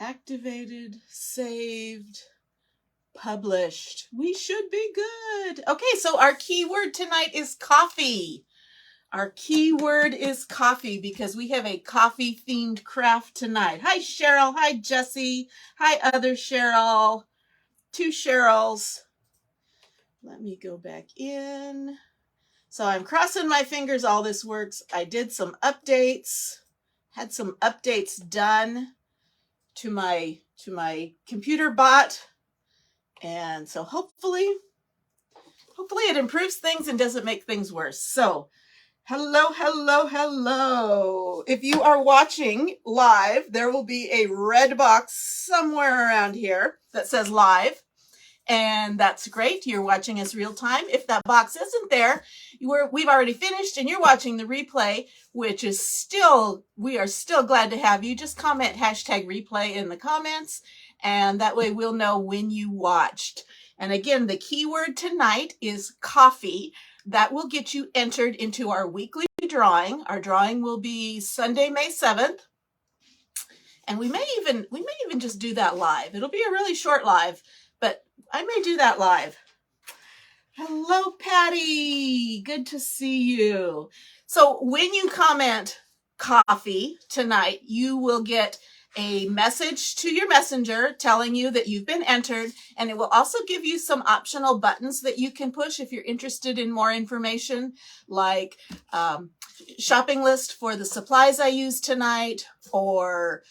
Activated, saved, published. We should be good. Okay, so our keyword tonight is coffee. Our keyword is coffee because we have a coffee themed craft tonight. Hi, Cheryl. Hi, Jessie. Hi, other Cheryl. Two Cheryls. Let me go back in. So I'm crossing my fingers all this works. I did some updates, had some updates done to my computer bot. And so hopefully it improves things and doesn't make things worse. So hello, hello, hello. If you are watching live, there will be a red box somewhere around here that says live. And that's great. You're watching us real time. If that box isn't there, we've already finished and you're watching the replay, which is we are still glad to have you. Just comment #replay in the comments, and that way we'll know when you watched. And again, the keyword tonight is coffee. That will get you entered into our weekly drawing. Our drawing will be Sunday, May 7th. And we may even just do that live. It'll be a really short live, but I may do that live. Hello, Patty. Good to see you. So when you comment coffee tonight, you will get a message to your messenger telling you that you've been entered, and it will also give you some optional buttons that you can push if you're interested in more information, like shopping list for the supplies I use tonight, or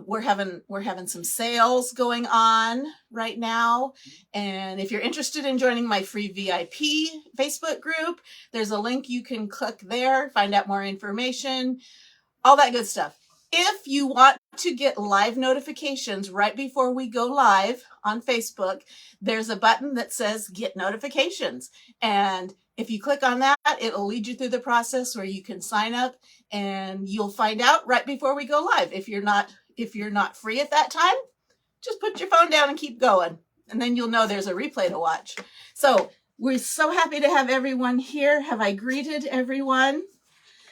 we're having some sales going on right now. And if you're interested in joining my free VIP Facebook group, there's a link you can click there, find out more information, all that good stuff. If you want to get live notifications right before we go live on Facebook, there's a button that says get notifications. And if you click on that, it'll lead you through the process where you can sign up, and you'll find out right before we go live. If you're not free at that time, just put your phone down and keep going. And then you'll know there's a replay to watch. So we're so happy to have everyone here. Have I greeted everyone?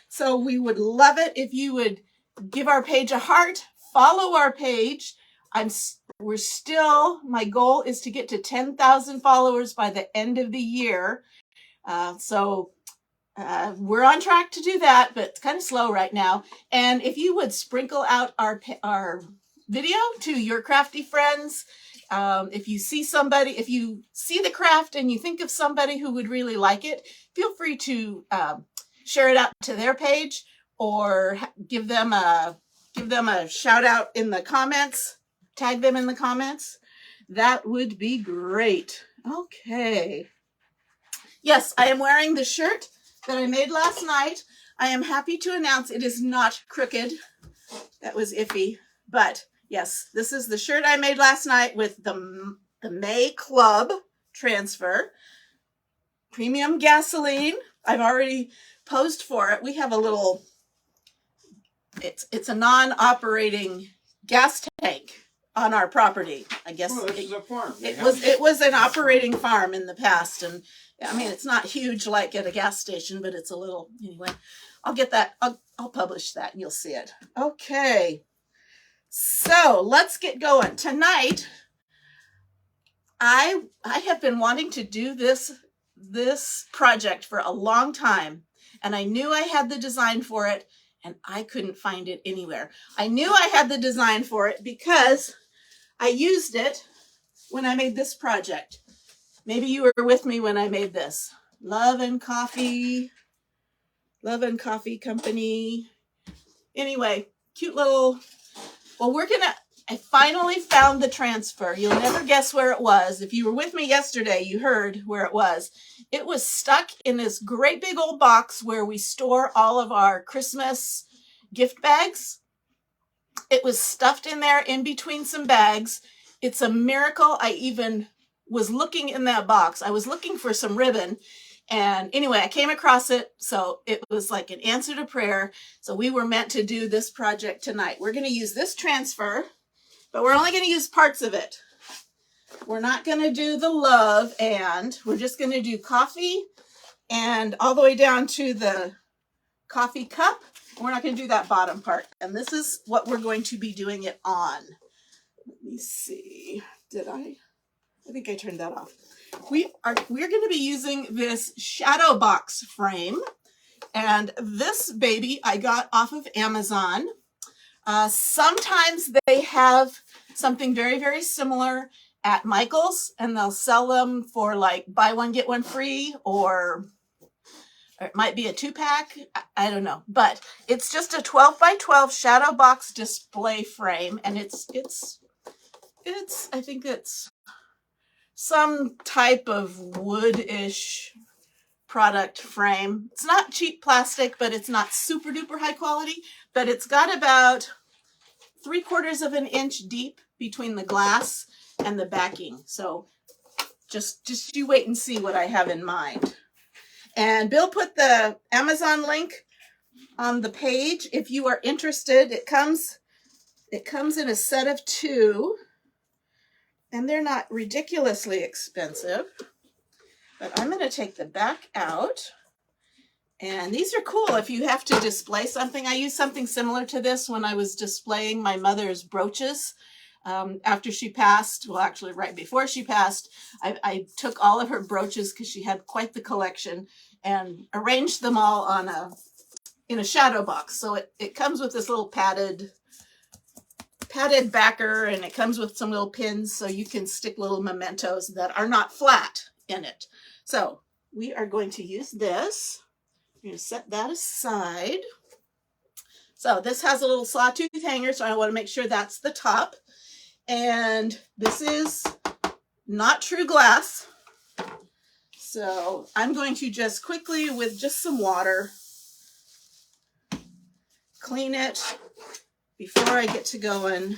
So we would love it if you would give our page a heart, follow our page. My goal is to get to 10,000 followers by the end of the year. So we're on track to do that, but it's kind of slow right now. And if you would sprinkle out our video to your crafty friends, if you see the craft and you think of somebody who would really like it, feel free to share it out to their page, or give them a shout out in the comments, tag them in the comments. That would be great. Okay. Yes, I am wearing the shirt that I made last night. I am happy to announce it is not crooked. That was iffy. But yes, this is the shirt I made last night with the May Club transfer. Premium gasoline. I've already posed for it. We have a little, it's a non-operating gas tank on our property. I guess this is a farm. It was an operating farm in the past, and I mean, it's not huge like at a gas station, but it's a little, anyway. I'll get that. I'll publish that and you'll see it. Okay. So let's get going. Tonight, I have been wanting to do this project for a long time, and I knew I had the design for it, and I couldn't find it anywhere. I knew I had the design for it because I used it when I made this project. Maybe you were with me when I made this. Love and Coffee Company. Anyway, cute little, well, I finally found the transfer. You'll never guess where it was. If you were with me yesterday, you heard where it was. It was stuck in this great big old box where we store all of our Christmas gift bags. It was stuffed in there in between some bags. It's a miracle I even was looking in that box. I was looking for some ribbon, and anyway, I came across it, so it was like an answer to prayer. So we were meant to do this project tonight. We're going to use this transfer, but we're only going to use parts of it. We're not going to do the love, and we're just going to do coffee and all the way down to the coffee cup. We're not going to do that bottom part, and this is what we're going to be doing it on. me see. I think I turned that off. We're going to be using this shadow box frame, and this baby I got off of Amazon. Sometimes they have something very, very similar at Michael's, and they'll sell them for like buy one get one free, or it might be a 2-pack. I don't know, but it's just a 12 by 12 shadow box display frame, and it's I think it's some type of wood-ish product frame. It's not cheap plastic, but it's not super duper high quality, but it's got about 3/4 of an inch deep between the glass and the backing. So just you wait and see what I have in mind. And Bill put the Amazon link on the page if you are interested. It comes in a set of 2, and they're not ridiculously expensive. But I'm going to take the back out. And these are cool if you have to display something. I used something similar to this when I was displaying my mother's brooches. After she passed, well, actually right before she passed, I took all of her brooches, because she had quite the collection, and arranged them all in a shadow box. So it comes with this little padded backer, and it comes with some little pins so you can stick little mementos that are not flat in it. So we are going to use this. I'm going to set that aside. So this has a little sawtooth hanger, so I want to make sure that's the top. And this is not true glass. So I'm going to just quickly, with just some water, clean it before I get to going,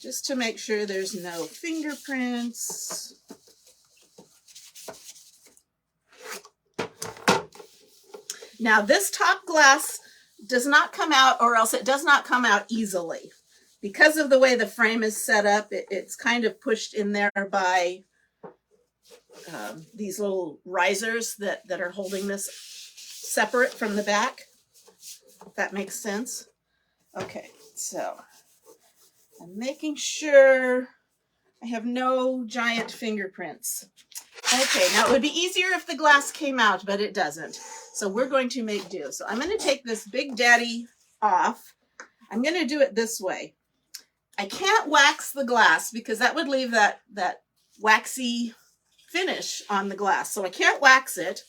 just to make sure there's no fingerprints. Now this top glass does not come out, or else it does not come out easily. Because of the way the frame is set up, it's kind of pushed in there by these little risers that are holding this separate from the back. If that makes sense. Okay, so I'm making sure I have no giant fingerprints. Okay, now it would be easier if the glass came out, but it doesn't. So we're going to make do. So I'm going to take this Big Daddy off. I'm going to do it this way. I can't wax the glass because that would leave that waxy finish on the glass. So I can't wax it.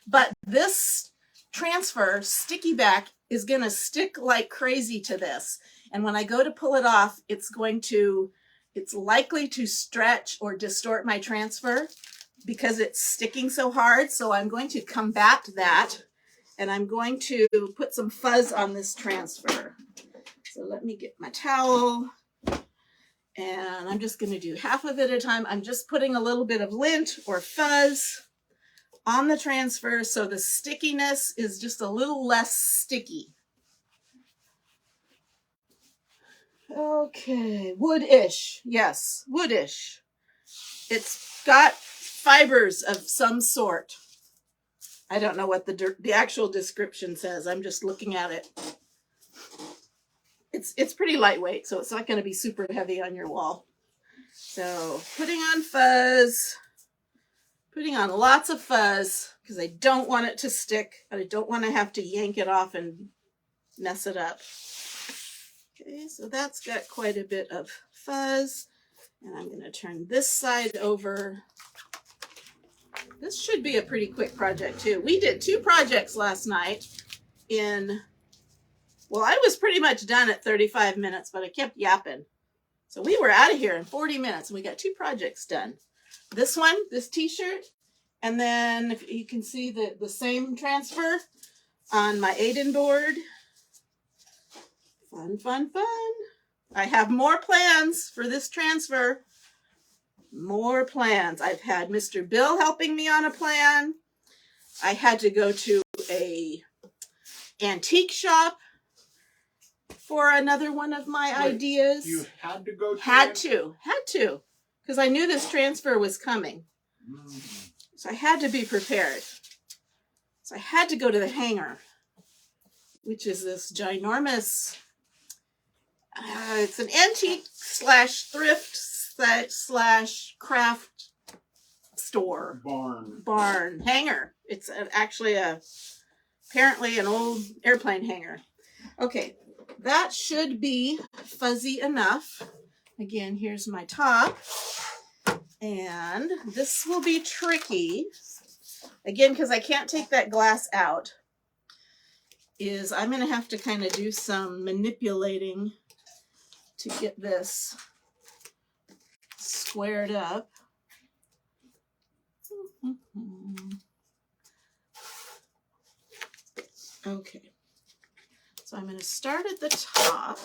But this transfer sticky back is going to stick like crazy to this. And when I go to pull it off, it's likely to stretch or distort my transfer because it's sticking so hard. So I'm going to combat that, and I'm going to put some fuzz on this transfer. So let me get my towel, and I'm just going to do half of it at a time. I'm just putting a little bit of lint or fuzz on the transfer so the stickiness is just a little less sticky. Okay, wood-ish. Yes, wood-ish. It's got fibers of some sort. I don't know what the actual description says. I'm just looking at it. It's pretty lightweight, so it's not going to be super heavy on your wall. So putting on fuzz, putting on lots of fuzz, because I don't want it to stick. I don't want to have to yank it off and mess it up. Okay, so that's got quite a bit of fuzz. And I'm going to turn this side over. This should be a pretty quick project too. We did 2 projects last night well, I was pretty much done at 35 minutes, but I kept yapping. So we were out of here in 40 minutes, and we got 2 projects done. This one, this t-shirt, and then if you can see the same transfer on my Aiden board. Fun, fun, fun. I have more plans for this transfer. More plans. I've had Mr. Bill helping me on a plan. I had to go to a antique shop for another one of my ideas. You had to go to Had to. Because I knew this transfer was coming. So I had to be prepared. So I had to go to the hangar, which is this ginormous It's an antique slash thrift slash craft store. Barn. Hangar. It's actually apparently an old airplane hangar. Okay, that should be fuzzy enough. Again, here's my top. And this will be tricky. Again, because I can't take that glass out, I'm going to have to kind of do some manipulating to get this squared up. Okay, so I'm going to start at the top,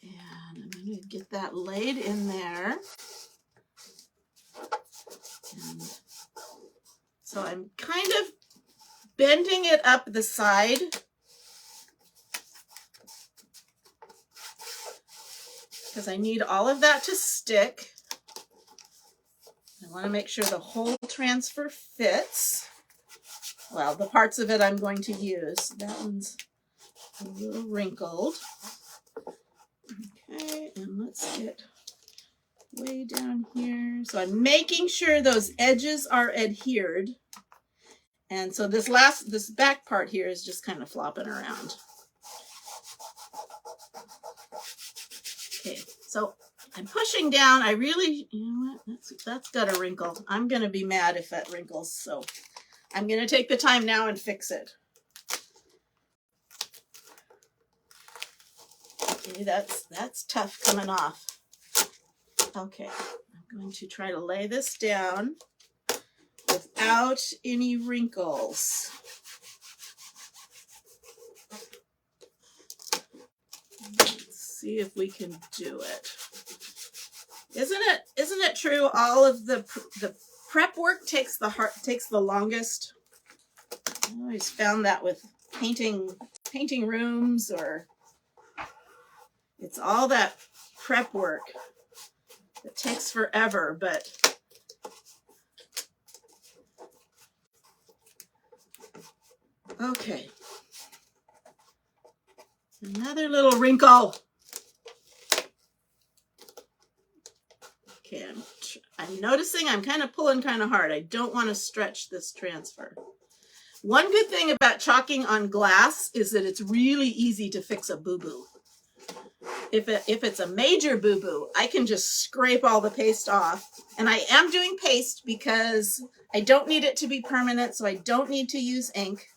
and I'm going to get that laid in there. And so I'm kind of bending it up the side because I need all of that to stick. I want to make sure the whole transfer fits. Well, the parts of it I'm going to use. That one's a little wrinkled. Okay, and let's get way down here. So I'm making sure those edges are adhered. And so this back part here is just kind of flopping around. Okay, so I'm pushing down. I really, you know what, that's got a wrinkle. I'm going to be mad if that wrinkles. So I'm going to take the time now and fix it. Okay, that's tough coming off. Okay, I'm going to try to lay this down without any wrinkles. Let's see if we can do it. Isn't it true? All of the prep work takes the longest. I always found that with painting rooms, or it's all that prep work that takes forever, but okay. Another little wrinkle. Okay, I'm noticing I'm kind of pulling kind of hard. I don't want to stretch this transfer. One good thing about chalking on glass is that it's really easy to fix a boo-boo. If it's a major boo-boo, I can just scrape all the paste off. And I am doing paste because I don't need it to be permanent, so I don't need to use ink.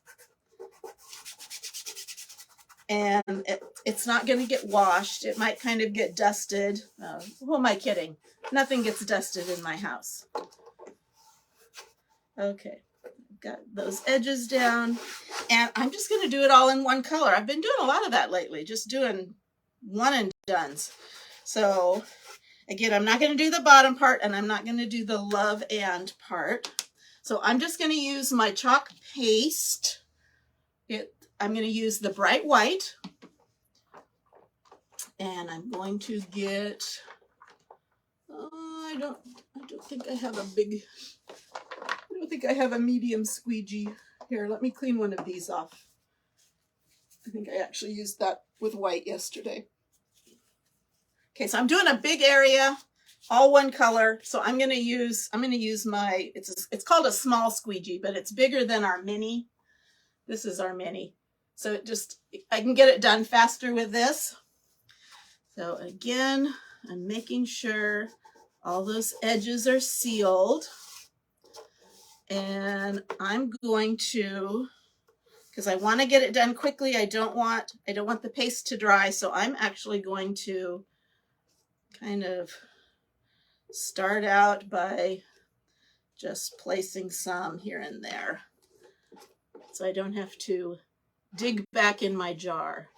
And it's not going to get washed. It might kind of get dusted. Who am I kidding? Nothing gets dusted in my house. Okay, got those edges down. And I'm just going to do it all in one color. I've been doing a lot of that lately, just doing one and dones. So again, I'm not going to do the bottom part, and I'm not going to do the love and part. So I'm just going to use my chalk paste. I'm going to use the bright white, and I'm going to get, I don't think I have a medium squeegee. Here, let me clean one of these off. I think I actually used that with white yesterday. Okay, so I'm doing a big area, all one color. So I'm going to use my, it's called a small squeegee, but it's bigger than our mini. This is our mini. So I can get it done faster with this. So again, I'm making sure all those edges are sealed. And I'm going to, because I want to get it done quickly, I don't want the paste to dry, so I'm actually going to kind of start out by just placing some here and there, so I don't have to dig back in my jar.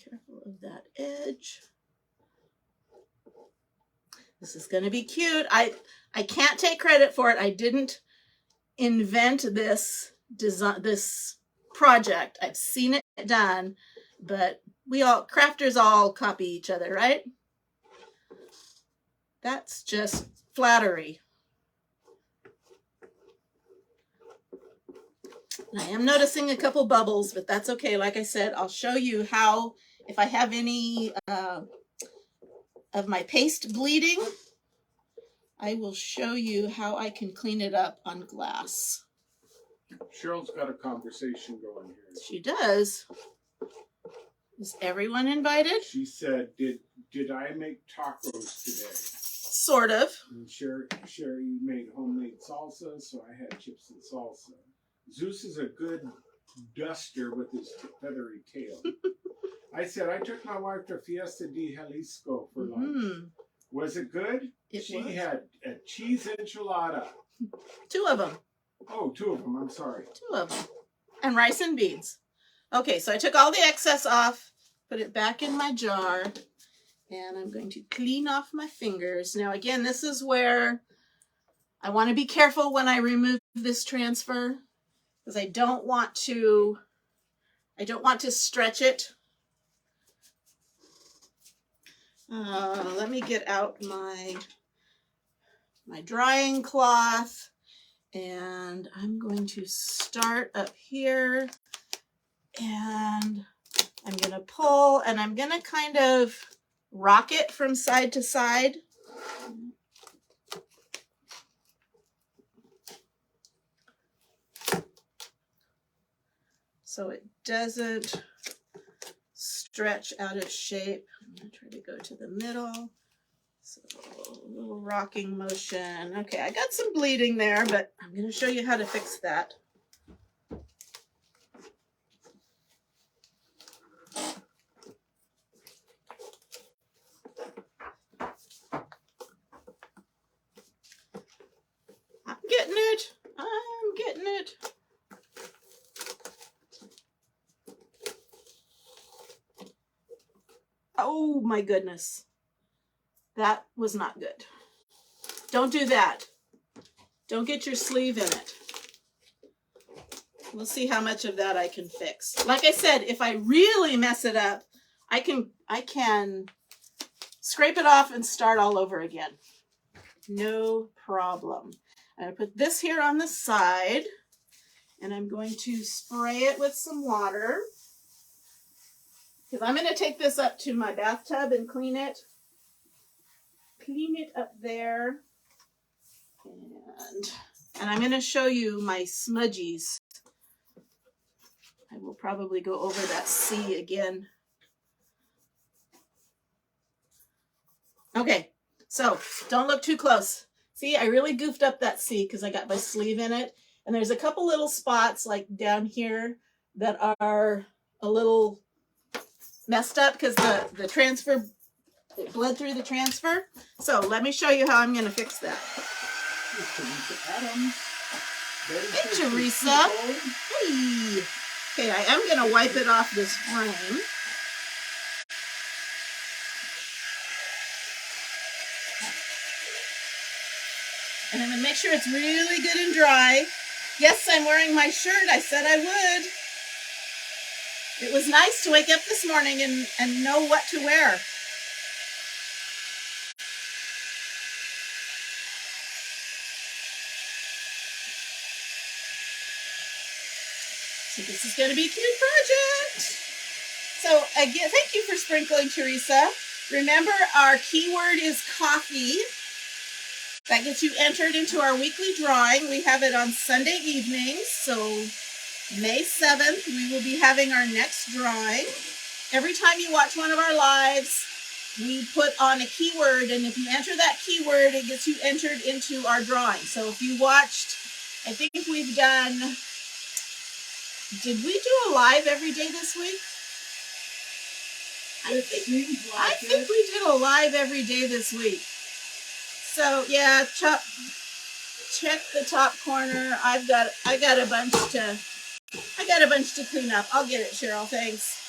Careful of that edge. This is going to be cute. I can't take credit for it. I didn't invent this design, this project. I've seen it done, but crafters all copy each other, right? That's just flattery. I am noticing a couple bubbles, but that's okay. Like I said, I'll show you how, if I have any of my paste bleeding, I will show you how I can clean it up on glass. Cheryl's got a conversation going here. She does. Is everyone invited? She said, did I make tacos today? Sort of. And Sherry made homemade salsa, so I had chips and salsa. Zeus is a good duster with his feathery tail. I said, I took my wife to Fiesta de Jalisco for lunch. Was it good? She had a cheese enchilada. 2 of them. Oh, 2 of them. I'm sorry. 2 of them. And rice and beans. Okay, so I took all the excess off, put it back in my jar, and I'm going to clean off my fingers. Now, again, this is where I want to be careful when I remove this transfer, because I don't want to stretch it. Let me get out my drying cloth, and I'm going to start up here, and I'm going to pull, and I'm going to kind of rock it from side to side. So it doesn't stretch out of shape. I'm going to try to go to the middle. So a little rocking motion. Okay, I got some bleeding there, but I'm going to show you how to fix that. I'm getting it. I'm getting it. Oh my goodness. That was not good. Don't do that. Don't get your sleeve in it. We'll see how much of that I can fix. Like I said, if I really mess it up, I can scrape it off and start all over again. No problem. I'm going to put this here on the side, and I'm going to spray it with some water, because I'm going to take this up to my bathtub and clean it. Clean it up there. And I'm going to show you my smudgies. I will probably go over that C again. Okay, so don't look too close. See, I really goofed up that C because I got my sleeve in it. And there's a couple little spots like down here that are a little messed up because the transfer, it bled through the transfer. So let me show you how I'm going to fix that. Hey, Teresa. Hey. Okay, I am going to wipe it off this frame. And I'm going to make sure it's really good and dry. Yes, I'm wearing my shirt. I said I would. It was nice to wake up this morning and know what to wear. So this is going to be a cute project. So again, thank you for sprinkling, Teresa. Remember, our keyword is coffee. That gets you entered into our weekly drawing. We have it on Sunday evenings. So May 7th, we will be having our next drawing. Every time you watch one of our lives, we put on a keyword, and if you enter that keyword, it gets you entered into our drawing. So if you watched, I think we've done, did we do a live every day this week? I think we did a live every day this week. So yeah, check the top corner. I got a bunch to clean up. I'll get it, Cheryl. Thanks.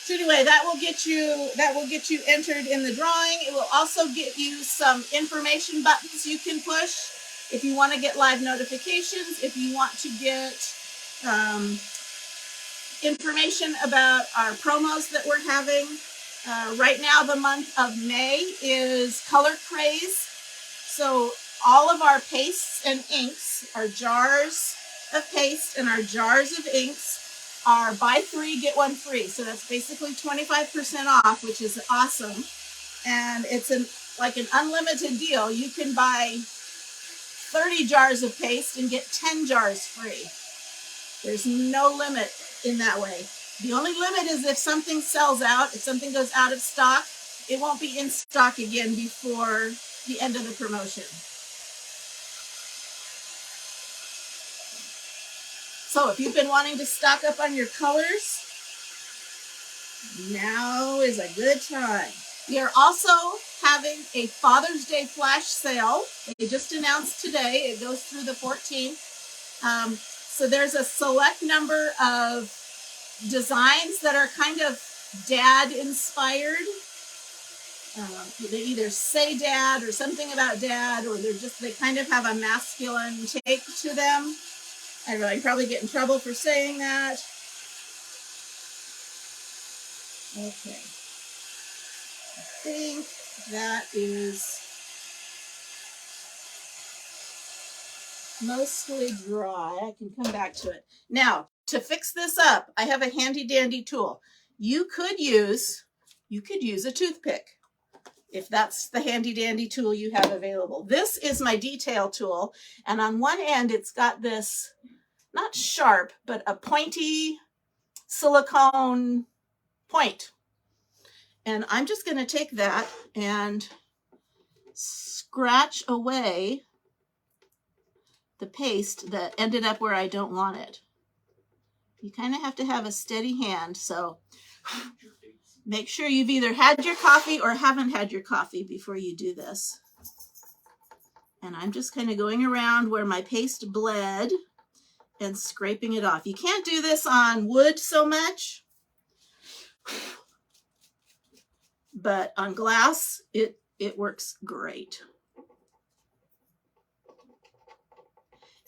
So anyway, that will get you entered in the drawing. It will also get you some information buttons you can push if you want to get live notifications, if you want to get information about our promos that we're having. Right now, the month of May is Color Craze. So all of our pastes and inks, our jars, of paste and our jars of inks are buy 3, get 1 free. So that's basically 25% off, which is awesome. And it's like an unlimited deal. You can buy 30 jars of paste and get 10 jars free. There's no limit in that way. The only limit is if something sells out, if something goes out of stock, it won't be in stock again before the end of the promotion. So if you've been wanting to stock up on your colors, now is a good time. We are also having a Father's Day flash sale. They just announced today. It goes through the 14th. So there's a select number of designs that are kind of dad inspired. They either say dad or something about dad, or they kind of have a masculine take to them. I don't know, I probably get in trouble for saying that. Okay. I think that is mostly dry. I can come back to it. Now, to fix this up, I have a handy dandy tool. You could use a toothpick if that's the handy dandy tool you have available. This is my detail tool, and on one end it's got this, not sharp, but a pointy silicone point. And I'm just going to take that and scratch away the paste that ended up where I don't want it. You kind of have to have a steady hand, so make sure you've either had your coffee or haven't had your coffee before you do this. And I'm just kind of going around where my paste bled and scraping it off. You can't do this on wood so much, but on glass, it works great.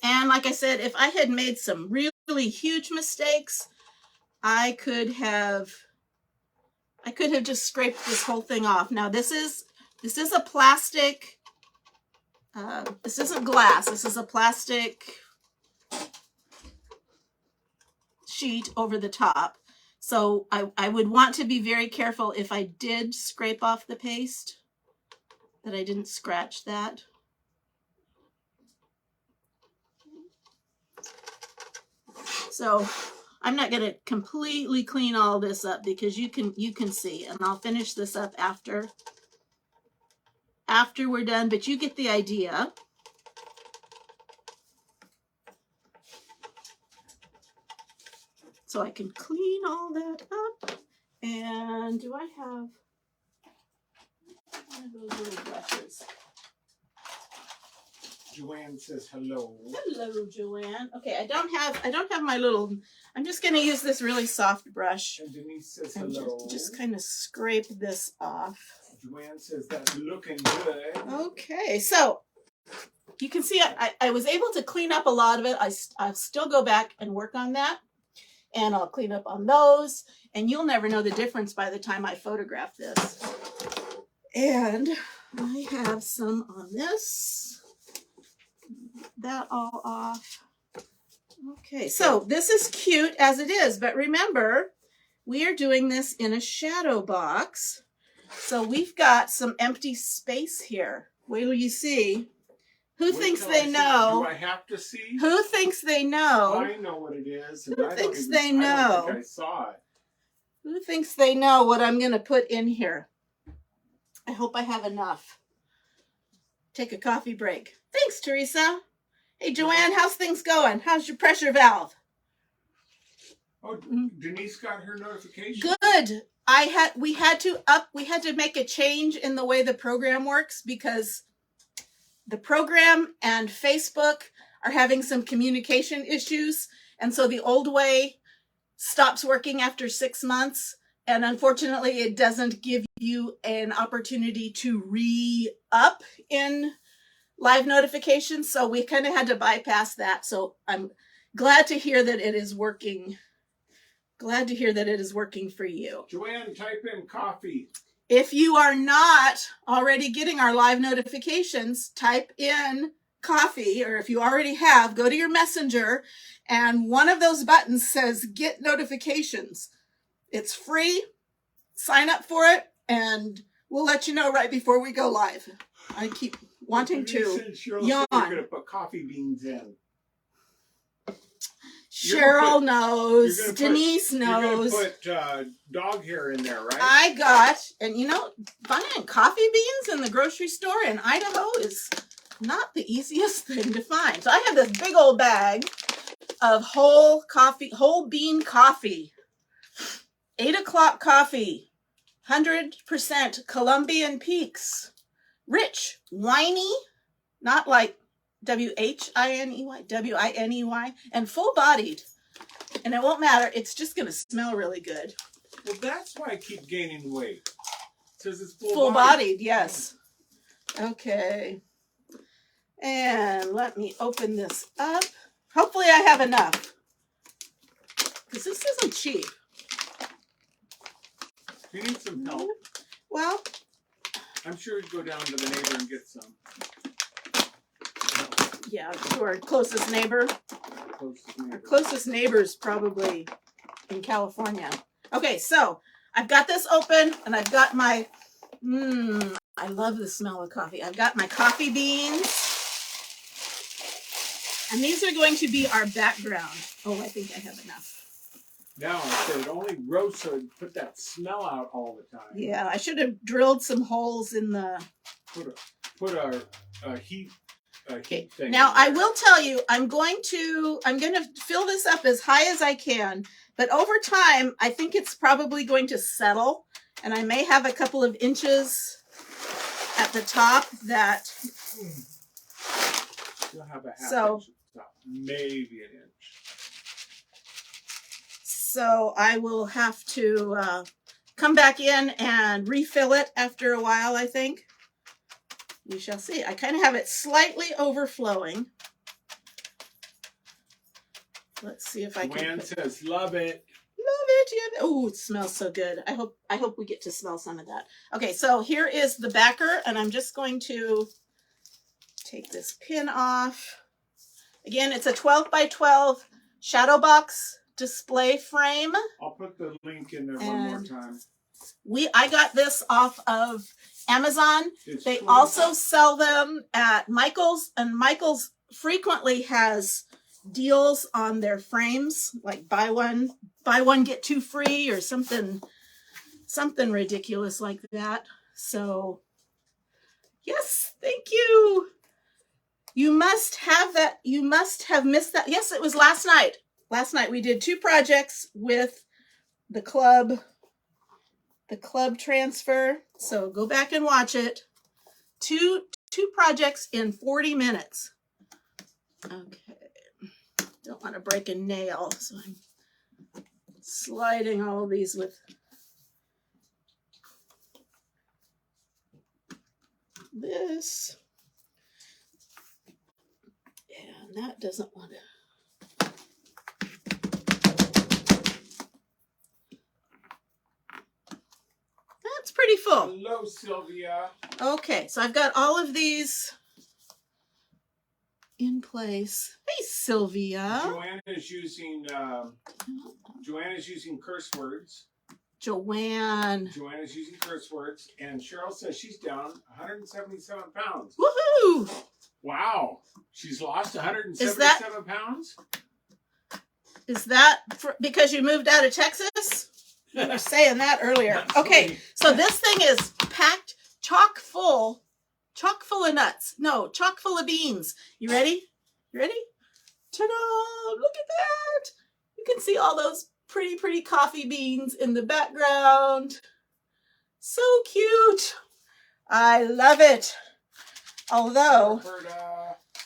And like I said, if I had made some really huge mistakes, I could have just scraped this whole thing off. Now this is a plastic, this isn't glass, this is a plastic sheet over the top. So I would want to be very careful if I did scrape off the paste, that I didn't scratch that. So I'm not going to completely clean all this up because you can see, and I'll finish this up after we're done, but you get the idea. So I can clean all that up. And do I have one of those little brushes? Joanne says hello. Hello, Joanne. Okay, I don't have my little, I'm just going to use this really soft brush. And Denise says hello. Just kind of scrape this off. Joanne says that's looking good. Okay, so you can see I was able to clean up a lot of it. I'll still go back and work on that. And I'll clean up on those. And you'll never know the difference by the time I photograph this. And I have some on this. That all off. Okay, so this is cute as it is, but remember, we are doing this in a shadow box. So we've got some empty space here. Wait till you see. Who thinks they know? Do I have to see? Who thinks they know? I know what it is. Who thinks they know? I don't think I saw it. Who thinks they know what I'm going to put in here? I hope I have enough. Take a coffee break. Thanks, Teresa. Hey, Joanne, how's things going? How's your pressure valve? Oh, Denise got her notification. Good. We had to make a change in the way the program works because the program and Facebook are having some communication issues. And so the old way stops working after 6 months. And unfortunately, it doesn't give you an opportunity to re-up in live notifications. So we kind of had to bypass that. So I'm glad to hear that it is working. Glad to hear that it is working for you. Joanne, type in coffee. If you are not already getting our live notifications, type in coffee, or if you already have, go to your messenger, and one of those buttons says get notifications. It's free. Sign up for it, and we'll let you know right before we go live. I keep wanting to yawn. You're going to put coffee beans in. Cheryl knows. Denise knows. You're going to put dog hair in there, right? I got, and you know, buying coffee beans in the grocery store in Idaho is not the easiest thing to find. So I have this big old bag of whole bean coffee. 8 o'clock coffee. 100% Colombian Peaks. Rich, winey, not like W-H-I-N-E-Y, W-I-N-E-Y, and full-bodied. And it won't matter. It's just going to smell really good. Well, that's why I keep gaining weight. It says it's full-bodied, yes. Okay. And let me open this up. Hopefully I have enough. Because this isn't cheap. You need some help. Well, I'm sure you'd go down to the neighbor and get some. Yeah, to our closest neighbor. Our closest neighbor's probably in California. Okay, so I've got this open, and I've got my, I love the smell of coffee. I've got my coffee beans. And these are going to be our background. Oh, I think I have enough. Now, I said only roast so it'd put that smell out all the time. Yeah, I should have drilled some holes in the... Put a heat thing. Now, I will tell you, I'm going to fill this up as high as I can, but over time, I think it's probably going to settle, and I may have a couple of inches at the top that... You'll have a half inch at the top, maybe an inch. So I will have to come back in and refill it after a while, I think. We shall see. I kind of have it slightly overflowing. Let's see if I can. Joanne says, love it. Love it. Yeah. Oh, it smells so good. I hope we get to smell some of that. Okay, so here is the backer, and I'm just going to take this pin off. Again, it's a 12 by 12 shadow box display frame. I'll put the link in there one more time. I got this off of Amazon. They also sell them at Michael's, and Michael's frequently has deals on their frames, like buy one get two free, or something ridiculous like that. So yes, thank you. You must have that. You must have missed that. Yes, it was last night. Last night we did 2 projects with the club transfer. So go back and watch it. Two projects in 40 minutes. Okay. Don't want to break a nail, so I'm sliding all of these with this. And that doesn't want to. That's pretty full. Hello, Sylvia. Okay, so I've got all of these in place. Hey, Sylvia. Joanne is using curse words. Joanne is using curse words, and Cheryl says she's down 177 pounds. Woohoo! Wow, she's lost 177 pounds? Is that because you moved out of Texas? You were saying that earlier. Okay, so this thing is packed chock full of nuts. No, chock full of beans. You ready? You ready? Ta-da! Look at that! You can see all those pretty coffee beans in the background. So cute. I love it. Although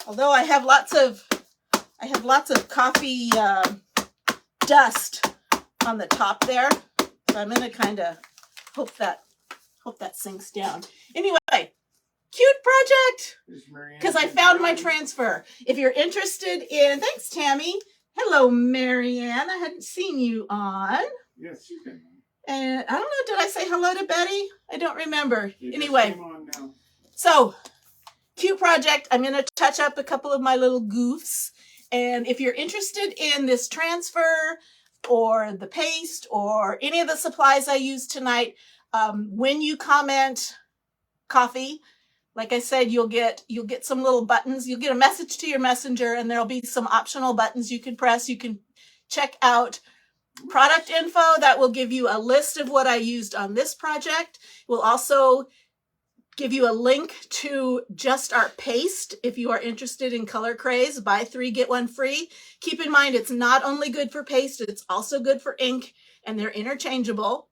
I have lots of coffee dust on the top there. So I'm gonna kind of hope that sinks down. Anyway, cute project because I found my transfer. If you're interested in, thanks Tammy. Hello Marianne. I hadn't seen you on. Yes, you can. And I don't know. Did I say hello to Betty? I don't remember. Anyway, so cute project. I'm going to touch up a couple of my little goofs. And if you're interested in this transfer or the paste or any of the supplies I used tonight, when you comment coffee, like I said, you'll get some little buttons. You'll get a message to your messenger, and there'll be some optional buttons you can press. You can check out product info that will give you a list of what I used on this project. We'll also give you a link to Just Art Paste if you are interested in color craze. Buy 3, get 1 free. Keep in mind, it's not only good for paste, it's also good for ink, and they're interchangeable.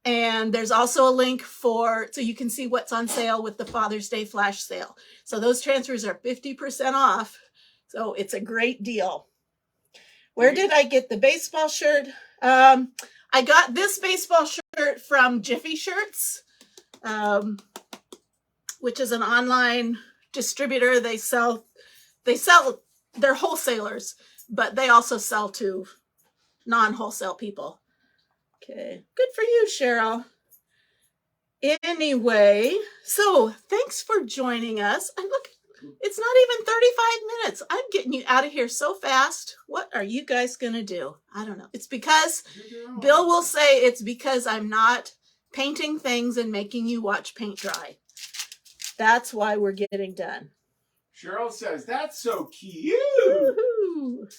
And there's also a link so you can see what's on sale with the Father's Day flash sale. So those transfers are 50% off. So it's a great deal. Where did I get the baseball shirt? I got this baseball shirt from Jiffy Shirts, which is an online distributor. They're wholesalers, but they also sell to non-wholesale people. Okay, good for you, Cheryl. Anyway, so thanks for joining us. And look, it's not even 35 minutes. I'm getting you out of here so fast. What are you guys going to do? I don't know. It's because Bill will say it's because I'm not painting things and making you watch paint dry. That's why we're getting done. Cheryl says, that's so cute. Woo-hoo.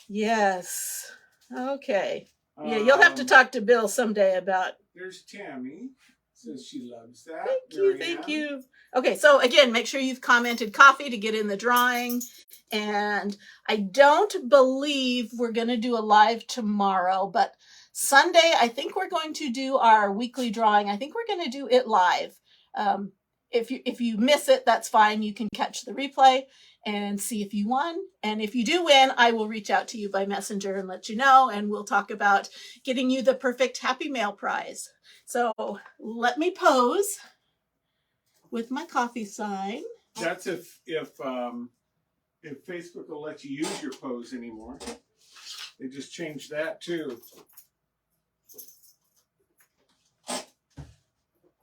Yes. Okay. Yeah, you'll have to talk to Bill someday about. There's Tammy. Says she loves that. Thank you. Okay, so again, make sure you've commented coffee to get in the drawing. And I don't believe we're going to do a live tomorrow, but Sunday, I think we're going to do our weekly drawing. I think we're going to do it live. If you miss it, that's fine. You can catch the replay and see if you won. And if you do win, I will reach out to you by messenger and let you know, and we'll talk about getting you the perfect Happy Mail prize. So let me pose with my coffee sign. That's if Facebook will let you use your pose anymore. They just changed that too.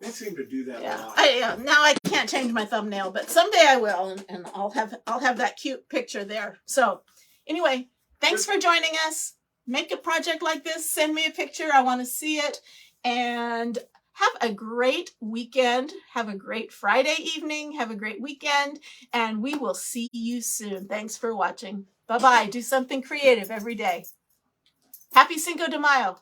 They seem to do that a lot. Now I can't change my thumbnail, but someday I will, and I'll have that cute picture there. So anyway, thanks for joining us. Make a project like this. Send me a picture. I want to see it. And have a great weekend. Have a great Friday evening. Have a great weekend. And we will see you soon. Thanks for watching. Bye-bye. Do something creative every day. Happy Cinco de Mayo.